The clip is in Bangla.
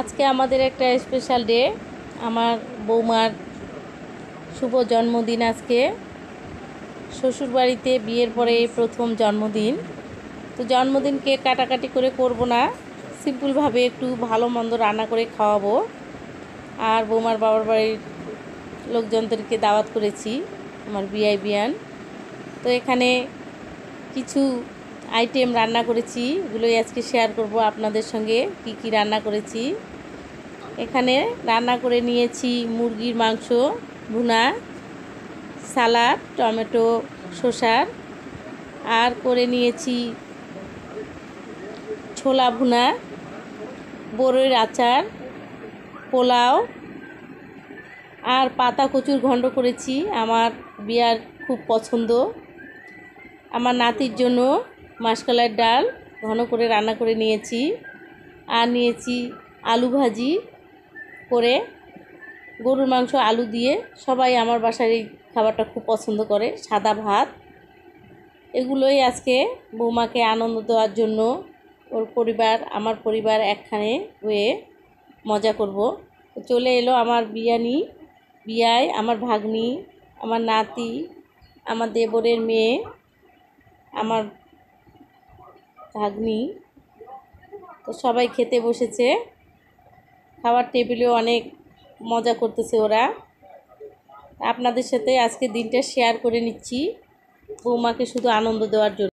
আজকে আমাদের একটা স্পেশাল ডে। আমার বৌমার শুভ জন্মদিন। আজকে শ্বশুরবাড়িতে বিয়ের পরে প্রথম জন্মদিন। তো জন্মদিন কেক কাটাকাটি করে করব না, সিম্পলভাবে একটু ভালো মন্দ রান্না করে খাওয়াবো। আর বৌমার বাবার বাড়ির লোকজনদেরকে দাওয়াত করেছি, আমার বিয়ান। তো এখানে কিছু আইটেম রান্না করেছি, এগুলোই আজকে শেয়ার করব আপনাদের সঙ্গে কি কি রান্না করেছি। এখানে রান্না করে নিয়েছি মুরগির মাংস ভুনা, সালাড, টমেটো শসার, আর করে নিয়েছি ছোলা ভুনা, বড়ইয়ের আচার, পোলাও, আর পাতা কচুর ঘন্ট করেছি। আমার বিয়ার খুব পছন্দ। আমার নাতির জন্য মাসকলাই ডাল ঘন করে রান্না করে নিয়েছি। আর নিয়েছি আলু ভাজি করে, গরুর মাংস আলু দিয়ে। সবাই আমার বাসার এই খাবারটা খুব পছন্দ করে। সাদা ভাত। এগুলোই আজকে বৌমাকে আনন্দ দেওয়ার জন্য, ওর পরিবার আমার পরিবার একখানে হয়ে মজা করব। চলে এলো আমার বিয়ায় আমার ভাগ্নি, আমার নাতি, আমার দেবরের মেয়ে, আমার ভাগ্নি। তো সবাই খেতে বসেছে। খাবার টেবিলেও অনেক মজা করতেছে ওরা। আপনাদের সাথে আজকে দিনটা শেয়ার করে নিচ্ছি, বৌমাকে শুধু আনন্দ দেওয়ার জন্য।